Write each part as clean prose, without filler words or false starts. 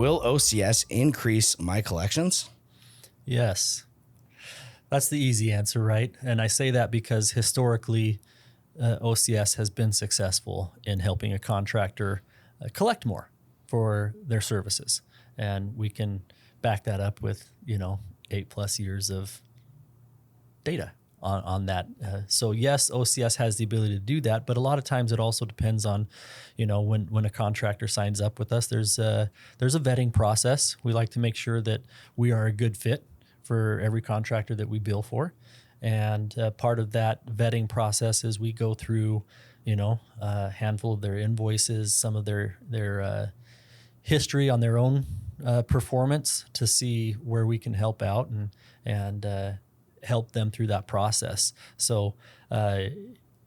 will OCS increase my collections? Yes. That's the easy answer, right? And I say that because historically, OCS has been successful in helping a contractor collect more for their services. And we can back that up with, 8+ years of data on that. So yes, OCS has the ability to do that, but a lot of times it also depends on, when a contractor signs up with us, there's a vetting process. We like to make sure that we are a good fit for every contractor that we bill for. And part of that vetting process is we go through, a handful of their invoices, some of their history on their own performance to see where we can help out and help them through that process. So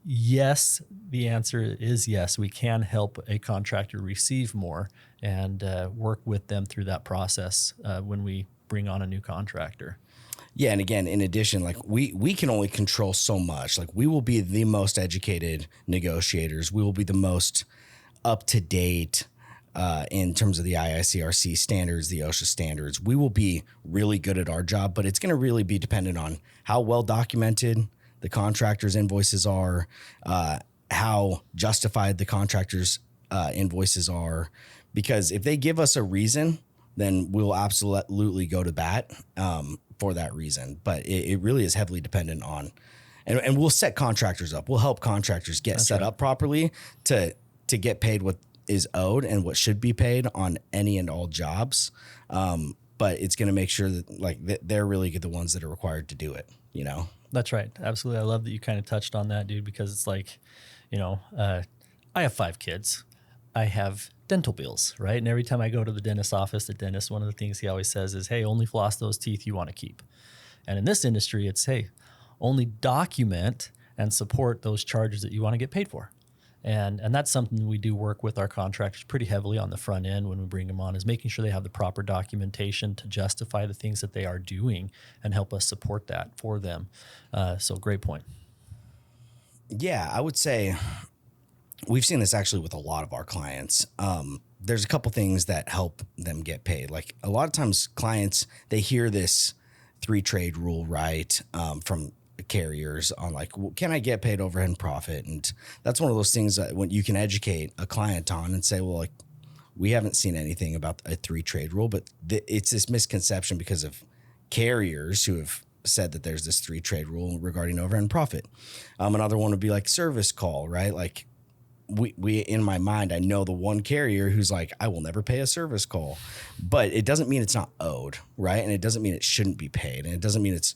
yes, the answer is yes. We can help a contractor receive more and work with them through that process when we bring on a new contractor. Yeah, and again, in addition, like we can only control so much. Like we will be the most educated negotiators. We will be the most up to date in terms of the IICRC standards, the OSHA standards. We will be really good at our job, but it's going to really be dependent on how well documented the contractor's invoices are, how justified the contractor's invoices are. Because if they give us a reason, then we'll absolutely go to bat for that reason. But it really is heavily dependent on, and we'll set contractors up. We'll help contractors get set up properly to get paid what is owed and what should be paid on any and all jobs. But it's going to make sure that they're really the ones that are required to do it, That's right. Absolutely. I love that you kind of touched on that, dude, because it's like, I have 5 kids. I have dental bills, right? And every time I go to the dentist's office, the dentist, one of the things he always says is, hey, only floss those teeth you want to keep. And in this industry, it's, hey, only document and support those charges that you want to get paid for. And that's something we do work with our contractors pretty heavily on the front end when we bring them on, is making sure they have the proper documentation to justify the things that they are doing and help us support that for them. So great point. Yeah, I would say we've seen this actually with a lot of our clients. There's a couple things that help them get paid. Like a lot of times clients, they hear this 3-trade rule, right, from carriers on like, well, can I get paid overhead and profit? And that's one of those things that when you can educate a client on and say, well, like we haven't seen anything about a 3-trade rule, but it's this misconception because of carriers who have said that there's this 3-trade rule regarding overhead and profit. Another one would be like service call, right? Like we in my mind, I know the one carrier who's like, I will never pay a service call, but it doesn't mean it's not owed, right? And it doesn't mean it shouldn't be paid. And it doesn't mean it's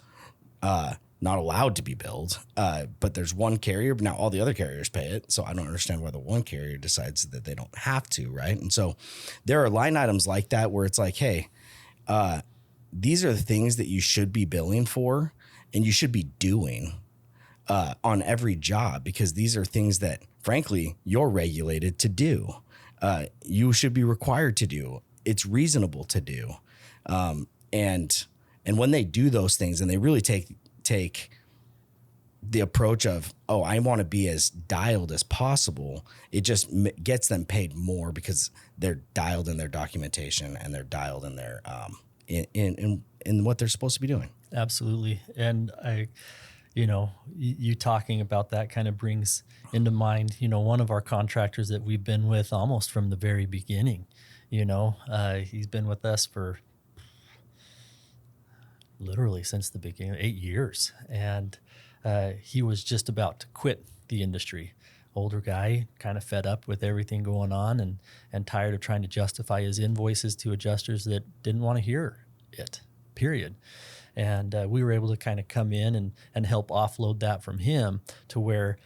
not allowed to be billed. But there's one carrier, but now all the other carriers pay it. So I don't understand why the one carrier decides that they don't have to, right? And so there are line items like that where it's like, hey, these are the things that you should be billing for and you should be doing on every job, because these are things that, frankly, you're regulated to do. You should be required to do. It's reasonable to do. And when they do those things and they really take the approach of, oh, I want to be as dialed as possible, it just gets them paid more because they're dialed in their documentation and they're dialed in their in what they're supposed to be doing. Absolutely. And you talking about that kind of brings into mind, one of our contractors that we've been with almost from the very beginning. He's been with us for literally since the beginning, 8 years. And he was just about to quit the industry. Older guy, kind of fed up with everything going on and tired of trying to justify his invoices to adjusters that didn't want to hear it, period. And we were able to kind of come in and help offload that from him to where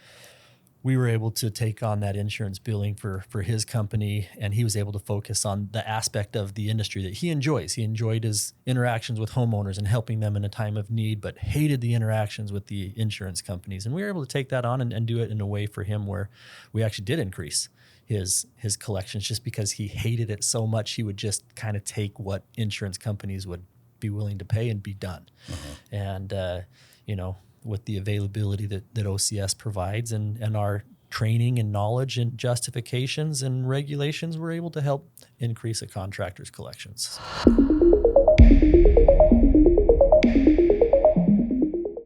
we were able to take on that insurance billing for his company, and he was able to focus on the aspect of the industry that he enjoys. He enjoyed his interactions with homeowners and helping them in a time of need, but hated the interactions with the insurance companies. And we were able to take that on and do it in a way for him where we actually did increase his collections, just because he hated it so much. He would just kind of take what insurance companies would be willing to pay and be done. Mm-hmm. And, with the availability that OCS provides and our training and knowledge and justifications and regulations, we're able to help increase a contractor's collections.